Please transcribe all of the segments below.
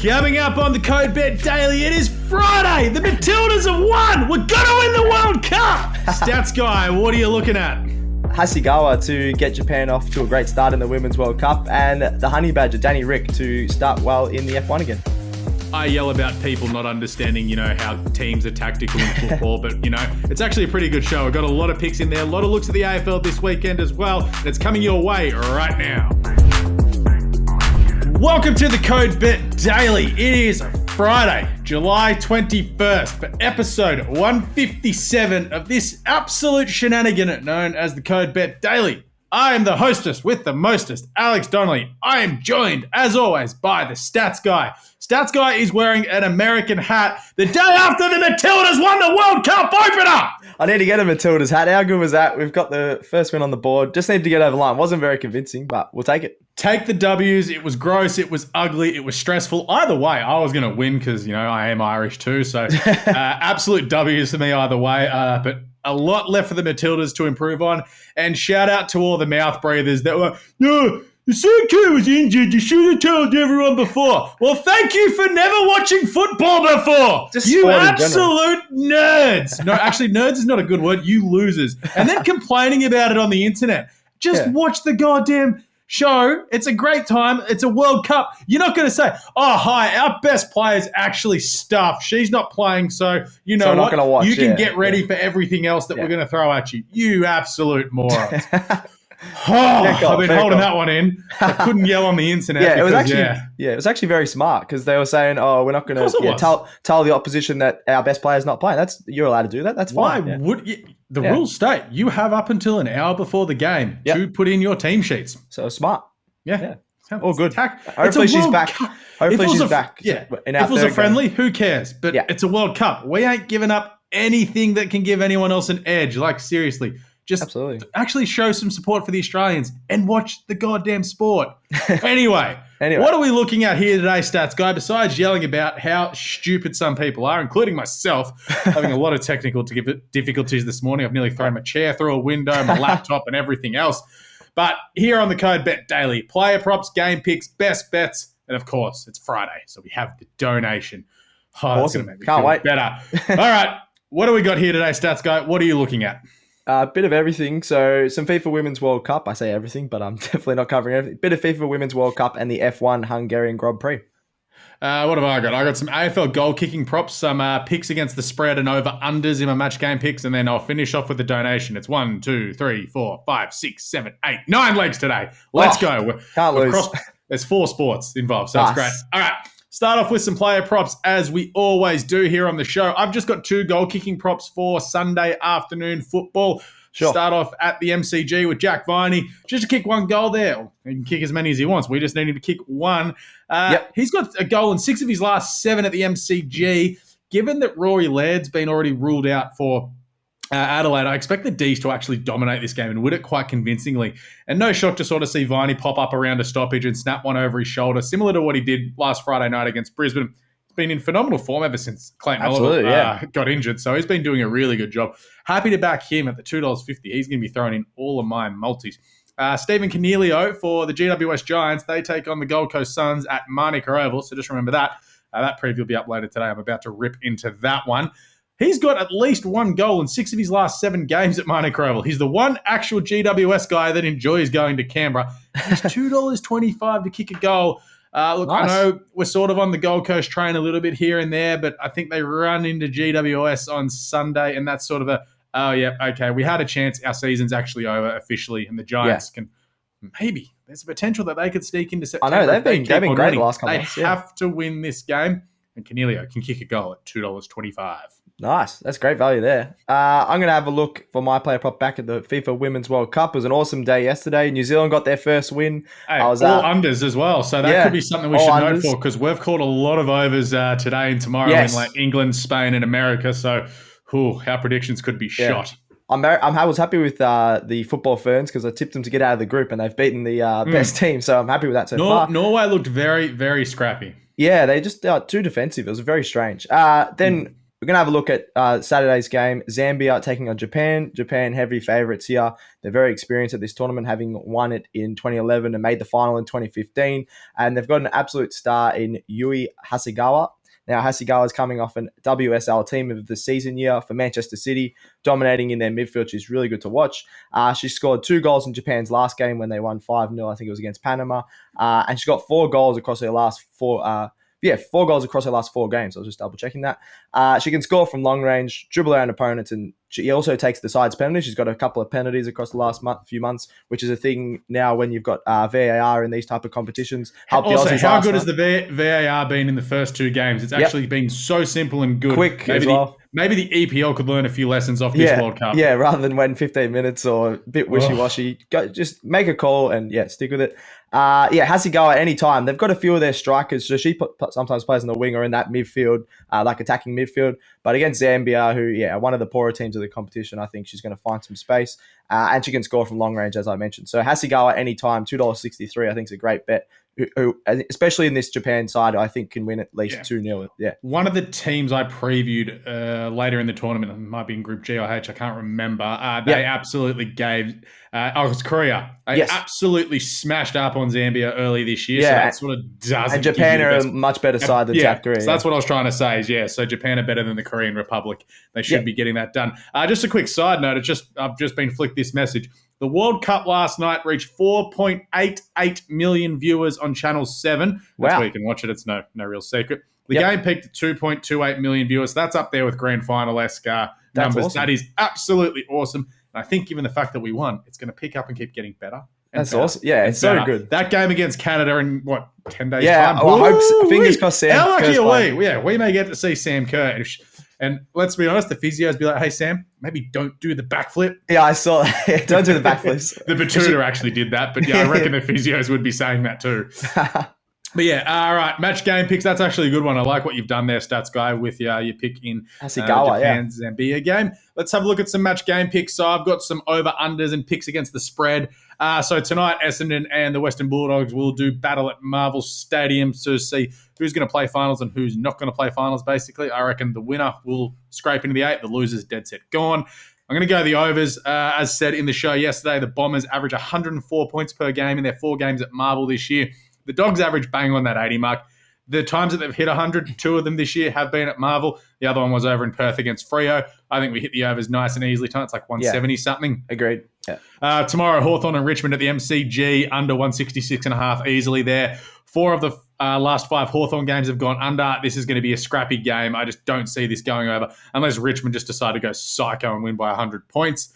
Coming up on the Code Bet Daily, it is Friday. The Matildas have won. We're going to win the World Cup. Stats guy, what are you looking at? Hasegawa to get Japan off to a great start in the Women's World Cup, and the Honey Badger, Danny Rick, to start well in the F1 again. I yell about people not understanding, how teams are tactical in football, but, it's actually a pretty good show. I've got a lot of picks in there, a lot of looks at the AFL this weekend as well, and it's coming your way right now. Welcome to the Code Bet Daily. It is Friday, July 21st for episode 157 of this absolute shenanigan known as the Code Bet Daily. I am the hostess with the mostest, Alex Donnelly. I am joined, as always, by the Stats Guy. Stats Guy is wearing an American hat the day after the Matildas won the World Cup opener. I need to get a Matildas hat. How good was that? We've got the first win on the board. Just need to get over the line. Wasn't very convincing, but we'll take it. Take the W's. It was gross. It was ugly. It was stressful. Either way, I was going to win because, I am Irish too. So absolute W's for me either way. But a lot left for the Matildas to improve on. And shout out to all the mouth breathers that were, the Suki was injured. You should have told everyone before. Well, thank you for never watching football before. Just you absolute nerds. No, actually, nerds is not a good word. You losers. And then complaining about it on the internet. Just watch the goddamn show. It's a great time. It's a World Cup. You're not going to say, oh, hi, our best player's actually stuffed. She's not playing, so you know what? You can get ready for everything else that we're going to throw at you. You absolute morons. I've been holding that one in. I couldn't yell on the internet. It was actually very smart because they were saying, "Oh, we're not going to tell the opposition that our best player's not playing." You're allowed to do that. That's fine. Why would you? The rules state you have up until an hour before the game to put in your team sheets. So smart. Yeah. All good. Hopefully she's back. Hopefully she's back. Yeah. If it was a friendly, who cares? But it's a World Cup. We ain't giving up anything that can give anyone else an edge. Like, seriously. Just actually show some support for the Australians and watch the goddamn sport. Anyway, what are we looking at here today, Stats Guy, besides yelling about how stupid some people are, including myself, having a lot of technical difficulties this morning. I've nearly thrown my chair through a window, my laptop and everything else. But here on the Code Bet Daily, player props, game picks, best bets, and of course, it's Friday, so we have the donation. Awesome. That's gonna make me feel better. All right, what do we got here today, Stats Guy? What are you looking at? A bit of everything. So some FIFA Women's World Cup. I say everything, but I'm definitely not covering everything. Bit of FIFA Women's World Cup and the F1 Hungarian Grand Prix. What have I got? I got some AFL goal kicking props, some picks against the spread and over-unders in my match game picks, and then I'll finish off with the donation. It's 1, 2, 3, 4, 5, 6, 7, 8, 9 legs today. Let's go. Can't lose. There's 4 sports involved, so it's great. All right. Start off with some player props, as we always do here on the show. I've just got 2 goal-kicking props for Sunday afternoon football. Sure. Start off at the MCG with Jack Viney. Just to kick 1 goal there. He can kick as many as he wants. We just need him to kick 1. He's got a goal in 6 of his last 7 at the MCG. Given that Rory Laird's been already ruled out for Adelaide, I expect the D's to actually dominate this game and win it quite convincingly. And no shock to sort of see Viney pop up around a stoppage and snap one over his shoulder, similar to what he did last Friday night against Brisbane. He's been in phenomenal form ever since Clayton Oliver got injured, so he's been doing a really good job. Happy to back him at the $2.50. He's going to be throwing in all of my multis. Stephen Cornelio for the GWS Giants. They take on the Gold Coast Suns at Manuka Oval, so just remember that. That preview will be uploaded today. I'm about to rip into that one. He's got at least 1 goal in 6 of his last 7 games at Manuka Oval. He's the one actual GWS guy that enjoys going to Canberra. He's $2.25 to kick a goal. Nice. I know we're sort of on the Gold Coast train a little bit here and there, but I think they run into GWS on Sunday, and that's sort of we had a chance. Our season's actually over officially, and the Giants can maybe. There's a potential that they could sneak into September. I know, they've been great the last couple of months. They have to win this game, and Cornelio can kick a goal at $2.25. Nice. That's great value there. I'm going to have a look for my player prop back at the FIFA Women's World Cup. It was an awesome day yesterday. New Zealand got their first win. Hey, all unders as well. So that could be something we should note for, because we've called a lot of overs today and tomorrow in like England, Spain and America. So our predictions could be shot. I was happy with the football ferns because I tipped them to get out of the group and they've beaten the best team. So I'm happy with that so far. Norway looked very, very scrappy. Yeah, they just too defensive. It was very strange. Then We're going to have a look at Saturday's game. Zambia taking on Japan. Japan heavy favourites here. They're very experienced at this tournament, having won it in 2011 and made the final in 2015. And they've got an absolute star in Yui Hasegawa. Now, Hasegawa is coming off an WSL Team of the Season year for Manchester City, dominating in their midfield. She's really good to watch. She scored 2 goals in Japan's last game when they won 5-0. I think it was against Panama. And she got 4 goals across her last 4 4 goals across her last 4 games. I was just double checking that. She can score from long range, dribble around opponents, and she also takes the sides penalty. She's got a couple of penalties across the last few months, which is a thing now when you've got VAR in these type of competitions. Also, how good has the VAR been in the first 2 games? It's actually been so simple and good. Quick as well. Maybe the EPL could learn a few lessons off this World Cup. Yeah, rather than waiting 15 minutes or a bit wishy-washy, just make a call and stick with it. Hasegawa anytime. They've got a few of their strikers, so she sometimes plays on the wing or in that midfield, like attacking midfield. But against Zambia, who are one of the poorer teams of the competition, I think she's going to find some space. And she can score from long range, as I mentioned. So Hasegawa anytime, $2.63, I think is a great bet. Who, especially in this Japan side, I think can win at least 2-0. Yeah. One of the teams I previewed later in the tournament, it might be in Group G or H, I can't remember. They absolutely gave. It was Korea. They absolutely smashed up on Zambia early this year. So that sort of doesn't. And Japan are a much better side than South Korea. So that's what I was trying to say. So Japan are better than the Korean Republic. They should be getting that done. Just a quick side note. I've just been flicked this message. The World Cup last night reached 4.88 million viewers on Channel 7. That's where you can watch it. It's no real secret. The game peaked at 2.28 million viewers. That's up there with grand final-esque numbers. Awesome. That is absolutely awesome. And I think given the fact that we won, it's going to pick up and keep getting better. That's awesome. Yeah, it's so good. That game against Canada in, 10 days' time? Yeah, I hope, fingers crossed Sam How lucky are we? Yeah, we may get to see Sam Kerr. And let's be honest, the physios be like, hey, Sam, maybe don't do the backflip. Yeah, I saw that. Don't do the backflips. The Batuta actually did that, but I reckon the physios would be saying that too. But all right, match game picks. That's actually a good one. I like what you've done there, Stats Guy, with your pick in Japan's Zambia game. Let's have a look at some match game picks. So I've got some over-unders and picks against the spread. So tonight, Essendon and the Western Bulldogs will do battle at Marvel Stadium to see who's going to play finals and who's not going to play finals, basically. I reckon the winner will scrape into the 8. The loser's dead set gone. I'm going to go the overs. As said in the show yesterday, the Bombers average 104 points per game in their 4 games at Marvel this year. The Dogs average bang on that 80 mark. The times that they've hit 100, 2 of them this year have been at Marvel. The other one was over in Perth against Freo. I think we hit the overs nice and easily tonight. It's like 170 something. Agreed. Yeah. Tomorrow, Hawthorn and Richmond at the MCG, under 166.5 easily there. 4 of the last 5 Hawthorn games have gone under. This is going to be a scrappy game. I just don't see this going over unless Richmond just decide to go psycho and win by 100 points.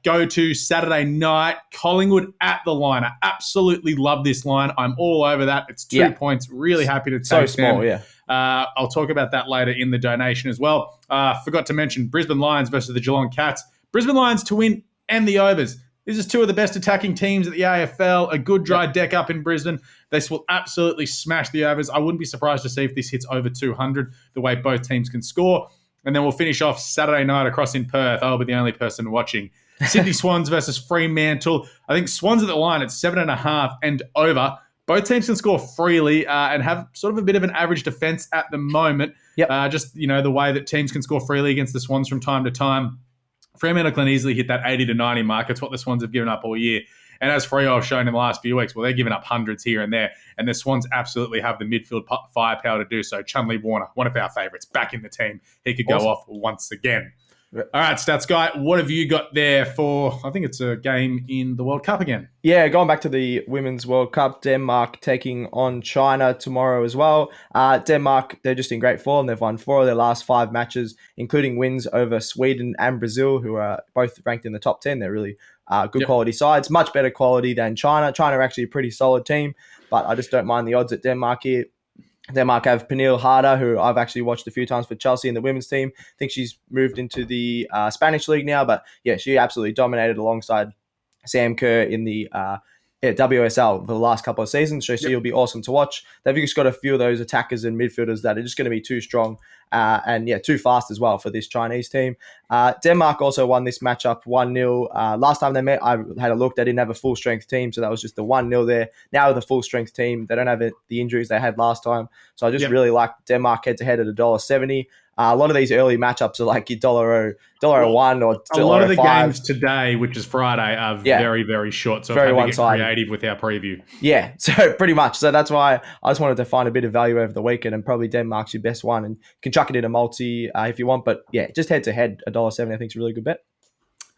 Go to Saturday night, Collingwood at the line. I absolutely love this line. I'm all over that. It's 2 points. Really happy to take so small, them. I'll talk about that later in the donation as well. Forgot to mention Brisbane Lions versus the Geelong Cats. Brisbane Lions to win and the overs. This is 2 of the best attacking teams at the AFL. A good dry deck up in Brisbane. This will absolutely smash the overs. I wouldn't be surprised to see if this hits over 200, the way both teams can score. And then we'll finish off Saturday night across in Perth. I'll be the only person watching. Sydney Swans versus Fremantle. I think Swans at the line at 7.5 and over. Both teams can score freely and have sort of a bit of an average defense at the moment. Just, the way that teams can score freely against the Swans from time to time. Fremantle can easily hit that 80 to 90 mark. It's what the Swans have given up all year. And as Freo have shown in the last few weeks, they're giving up hundreds here and there. And the Swans absolutely have the midfield firepower to do so. Chunley Warner, one of our favourites, back in the team. He could go off once again. All right, Stats Guy, what have you got there for, I think it's a game in the World Cup again? Yeah, going back to the Women's World Cup, Denmark taking on China tomorrow as well. Denmark, they're just in great form. They've won 4 of their last 5 matches, including wins over Sweden and Brazil, who are both ranked in the top 10. They're really good quality sides, much better quality than China. China are actually a pretty solid team, but I just don't mind the odds at Denmark here. Denmark have Pernille Harder, who I've actually watched a few times for Chelsea in the women's team. I think she's moved into the Spanish league now, but she absolutely dominated alongside Sam Kerr in the WSL for the last couple of seasons, so she'll be awesome to watch. They've just got a few of those attackers and midfielders that are just going to be too strong and too fast as well for this Chinese team. Denmark also won this matchup 1-0. Last time they met, I had a look, they didn't have a full-strength team, so that was just the 1-0 there. Now with a full-strength team, they don't have the injuries they had last time, so I just really like Denmark head-to-head at $1.70. A lot of these early matchups are like your $1 or a lot of the $5. games today, which is Friday, are very, very short. So very I've had to get one-sided. creative with our preview. Yeah, so pretty much. So that's why I just wanted to find a bit of value over the weekend, and probably Denmark's your best one, and you can chuck it in a multi if you want. But yeah, just head to head, $1.70 I think is a really good bet.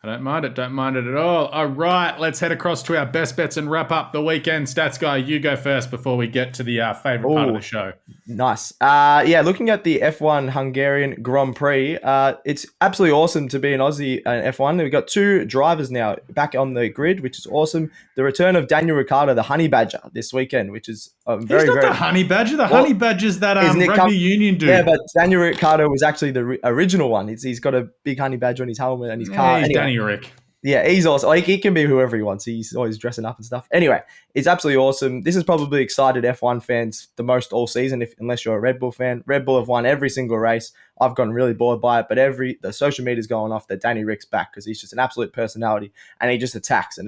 I don't mind it. Don't mind it at all. All right, let's head across to our best bets and wrap up the weekend. Stats guy, you go first before we get to the favourite part of the show. Nice. Looking at the F1 Hungarian Grand Prix, it's absolutely awesome to be an Aussie in F1. We've got 2 drivers now back on the grid, which is awesome. The return of Daniel Ricciardo, the Honey Badger, this weekend, which is He's not the Honey Badger. The Honey Badger's that rugby union dude. Yeah, but Daniel Ricciardo was actually the original one. He's got a big Honey Badger on his helmet and his car. He's anyway. Danny Rick. Yeah, he's awesome. Like, he can be whoever he wants. He's always dressing up and stuff. Anyway, it's absolutely awesome. This has probably excited F1 fans the most all season, unless you're a Red Bull fan. Red Bull have won every single race. I've gotten really bored by it, but the social media's going off that Danny Rick's back because he's just an absolute personality, and he just attacks.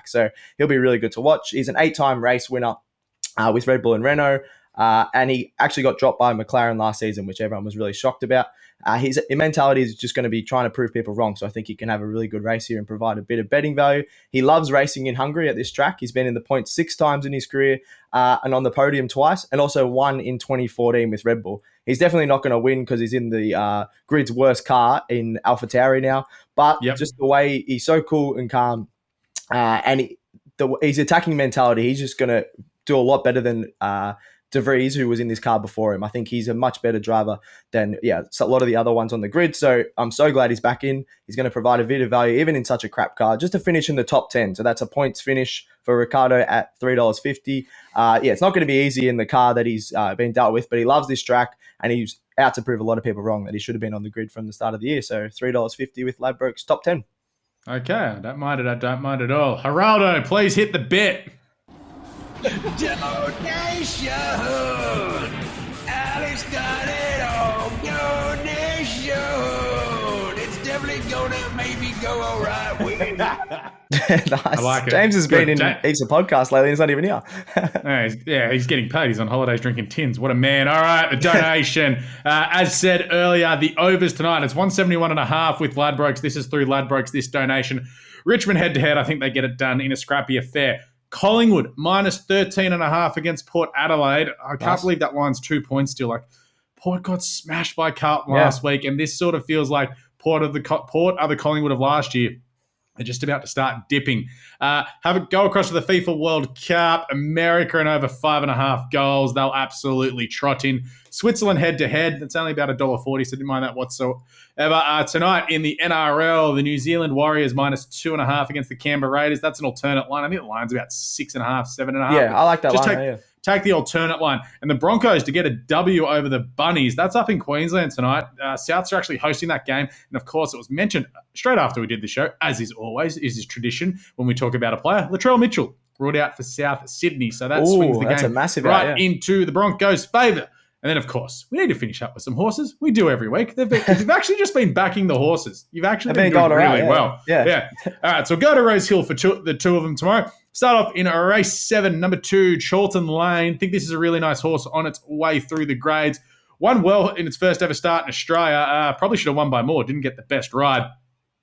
So he'll be really good to watch. He's an 8-time race winner with Red Bull and Renault, and he actually got dropped by McLaren last season, which everyone was really shocked about. His mentality is just going to be trying to prove people wrong. So I think he can have a really good race here and provide a bit of betting value. He loves racing in Hungary at this track. He's been in the points 6 times in his career and on the podium twice, and also won in 2014 with Red Bull. He's definitely not going to win because he's in the grid's worst car in AlphaTauri now. But just the way he's so cool and calm, and his attacking mentality, he's just going to do a lot better than De Vries, who was in this car before him. I think he's a much better driver than a lot of the other ones on the grid. So I'm so glad he's back in. He's going to provide a bit of value, even in such a crap car, just to finish in the top 10. So that's a points finish for Ricciardo at $3.50. It's not going to be easy in the car that he's been dealt with, but he loves this track, and he's out to prove a lot of people wrong that he should have been on the grid from the start of the year. So $3.50 with Ladbrokes top 10. Okay, I don't mind it. I don't mind at all. Geraldo, please hit the bit. Donation! Alex got it on donation! It's definitely gonna make me go all right with it. Nice. I like it. James has been in heaps of podcasts lately. He's not even here. He's getting paid. He's on holidays drinking tins. What a man. All right, the donation. As said earlier, the overs tonight, it's 171.5 with Ladbrokes. This is through Ladbrokes, this donation. Richmond head-to-head, I think they get it done in a scrappy affair. Collingwood, minus 13.5 against Port Adelaide. I can't believe that line's 2 points still. Like, Port got smashed by Carlton last week, and this sort of feels like Port are the Collingwood of last year. They're just about to start dipping. Have it go across to the FIFA World Cup. America and over 5.5 goals. They'll absolutely trot in. Switzerland head-to-head. That's only about $1.40, so didn't mind that whatsoever. Tonight in the NRL, the New Zealand Warriors minus 2.5 against the Canberra Raiders. That's an alternate line. I think the line's about 6.5, 7.5. Yeah, I like that line. Take the alternate line. And the Broncos to get a W over the Bunnies. That's up in Queensland tonight. Souths are actually hosting that game. And, of course, it was mentioned straight after we did the show, as is always, is his tradition when we talk about a player. Latrell Mitchell ruled out for South Sydney. So that swings the game a massive into the Broncos' favour. And then, of course, we need to finish up with some horses. We do every week. You've actually just been backing the horses. You've actually been doing really well. Yeah. All right, so go to Rose Hill for the two of them tomorrow. Start off in race 7, number 2, Charlton Lane. I think this is a really nice horse on its way through the grades. Won well in its first ever start in Australia. Probably should have won by more. Didn't get the best ride.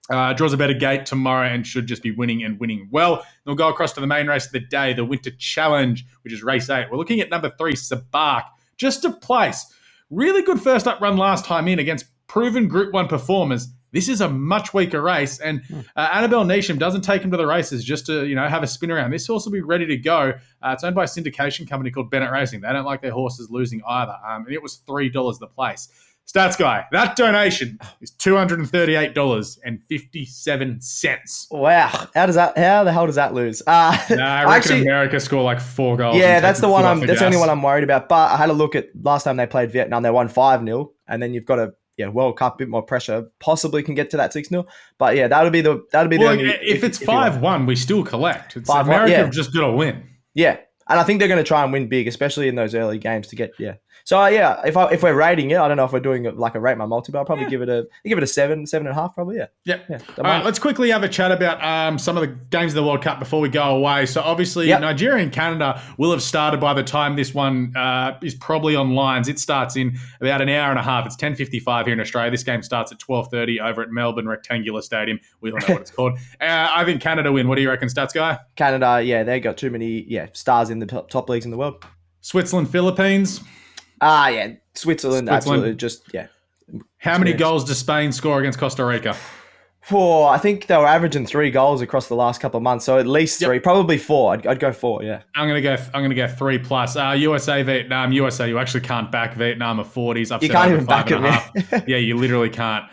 Draws a better gate tomorrow and should just be winning and winning well. Then we'll go across to the main race of the day, the Winter Challenge, which is race 8. We're looking at number 3, Sabark. Just to place. Really good first up run last time in against proven Group 1 performers. This is a much weaker race, and Annabelle Neesham doesn't take him to the races just to have a spin around. This horse will be ready to go. It's owned by a syndication company called Bennett Racing. They don't like their horses losing either, and it was $3 the place. Stats guy, that donation is $238.57. Wow, how the hell does that lose? I reckon America score like 4 goals. Yeah, that's the one. That's the only one I'm worried about. But I had a look at last time they played Vietnam. They won 5-0, and then you've got a World Cup, a bit more pressure. Possibly can get to that 6-0. But yeah, that'll be the only. If it's 5-1, we still collect. It's America have just got to win. Yeah. And I think they're going to try and win big, especially in those early games to get, So, if we're rating it, I don't know if we're doing it like a rate my multi, but I'll probably give it a 7.5 probably, Yeah. All right, let's quickly have a chat about some of the games of the World Cup before we go away. So obviously Nigeria and Canada will have started by the time this one is probably on lines. It starts in about an hour and a half. It's 10:55 here in Australia. This game starts at 12:30 over at Melbourne Rectangular Stadium. We all know what it's called. I think Canada win. What do you reckon, Stats Guy? Canada, they got too many stars in the top leagues in the world. Switzerland, Philippines. Switzerland, absolutely. Just, How many goals does Spain score against Costa Rica? I think they were averaging 3 goals across the last couple of months, so at least 3, probably 4. I'd go 4. Yeah, I'm gonna go 3+. USA, Vietnam. USA, you actually can't back Vietnam of 40s. You can't even back it, man. Yeah, you literally can't.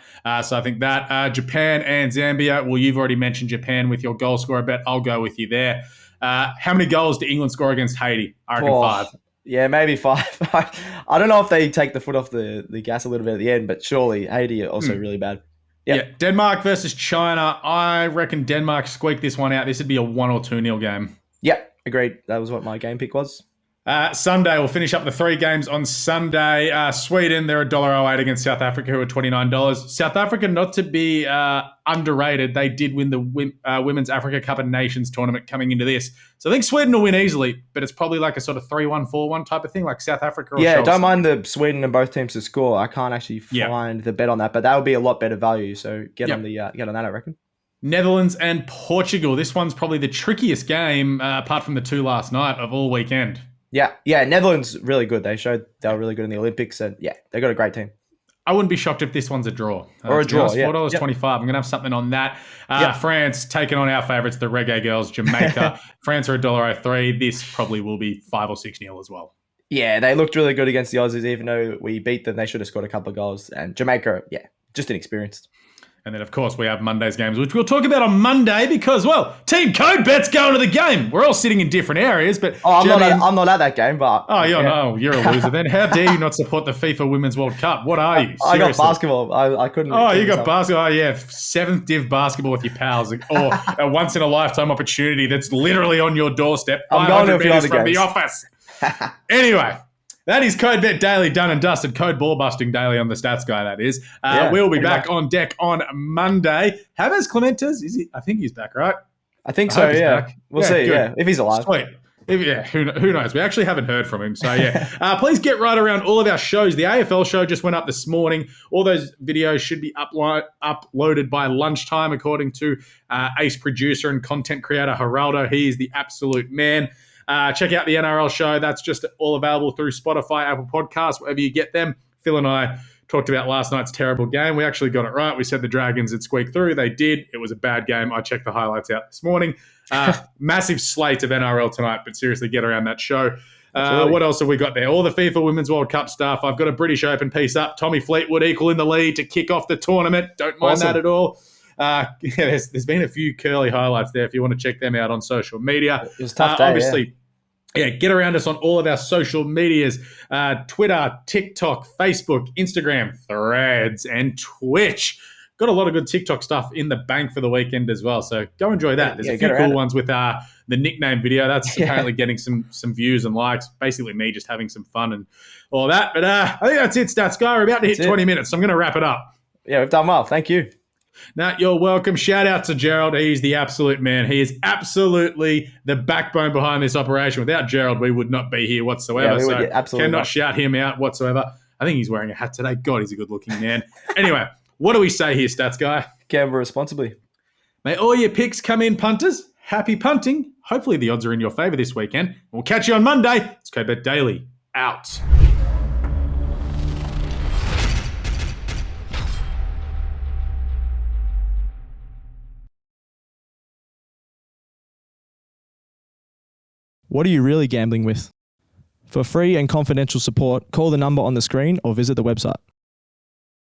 So I think that Japan and Zambia. Well, you've already mentioned Japan with your goal scorer bet. I'll go with you there. How many goals did England score against Haiti? I reckon 5. Yeah, maybe 5. I don't know if they take the foot off the gas a little bit at the end, but surely Haiti are also really bad. Yeah, Denmark versus China. I reckon Denmark squeaked this one out. This would be a 1 or 2-0 game. Yeah, agreed. That was what my game pick was. Sunday, we'll finish up the 3 games on Sunday. Sweden, they're $1.08 against South Africa, who are $29. South Africa, not to be underrated, they did win the Women's Africa Cup of Nations tournament coming into this. So I think Sweden will win easily, but it's probably like a sort of 3-1, 4-1 type of thing, like South Africa or Chelsea. Don't mind the Sweden and both teams to score. I can't actually find the bet on that, but that would be a lot better value. So get on that, I reckon. Netherlands and Portugal. This one's probably the trickiest game, apart from the 2 last night, of all weekend. Yeah, Netherlands really good. They showed they were really good in the Olympics, and they got a great team. I wouldn't be shocked if this one's a draw. Or a draw, $4.25. I'm going to have something on that. France taking on our favourites, the Reggae Girls, Jamaica. France are $1.03. This probably will be 5 or 6-0 as well. Yeah, they looked really good against the Aussies. Even though we beat them, they should have scored a couple of goals. And Jamaica, just inexperienced. And then, of course, we have Monday's games, which we'll talk about on Monday because, well, Team Code Bet's going to the game. We're all sitting in different areas, but... I'm not at that game, but... Oh, no, you're a loser then. How dare you not support the FIFA Women's World Cup? What are you? Seriously. I got basketball. I couldn't... Oh, you got basketball. Oh, yeah. 7th Div basketball with your pals. Or a once-in-a-lifetime opportunity that's literally on your doorstep. I'm going to a few other from games. The office. Anyway... That is Code Bet Daily done and dusted. Code Ball Busting Daily on the Stats Guy, that is. We'll be back on deck on Monday. Javier Clementes, I think he's back, right? I think so, Back. We'll see, good. If he's alive. Sweet. Who knows? We actually haven't heard from him. So, please get right around all of our shows. The AFL show just went up this morning. All those videos should be uploaded by lunchtime, according to ace producer and content creator Geraldo. He is the absolute man. Check out the NRL show. That's just all available through Spotify, Apple Podcasts, wherever you get them. Phil and I talked about last night's terrible game. We actually got it right. We said the Dragons had squeaked through. They did. It was a bad game. I checked the highlights out this morning. Massive slate of NRL tonight, but seriously, get around that show. What else have we got there? All the FIFA Women's World Cup stuff. I've got a British Open piece up. Tommy Fleetwood equal in the lead to kick off the tournament. Don't mind that at all. There's been a few curly highlights there if you want to check them out on social media. It was a tough day, obviously. Get around us on all of our social medias, Twitter, TikTok, Facebook, Instagram, Threads, and Twitch. Got a lot of good TikTok stuff in the bank for the weekend as well, so go enjoy that. There's a few cool ones with the nickname video. That's apparently getting some views and likes. Basically me just having some fun and all that. But I think that's it, Stats Guy. We're about to hit 20 minutes, so I'm going to wrap it up. Yeah, we've done well. Thank you. Now, you're welcome. Shout out to Gerald. He's the absolute man. He is absolutely the backbone behind this operation. Without Gerald, we would not be here whatsoever. Cannot shout him out whatsoever. I think he's wearing a hat today. God, he's a good-looking man. Anyway, what do we say here, Stats Guy? Gamble responsibly. May all your picks come in, punters. Happy punting. Hopefully the odds are in your favour this weekend. We'll catch you on Monday. It's Code Bet Daily. Out. What are you really gambling with? For free and confidential support, call the number on the screen or visit the website.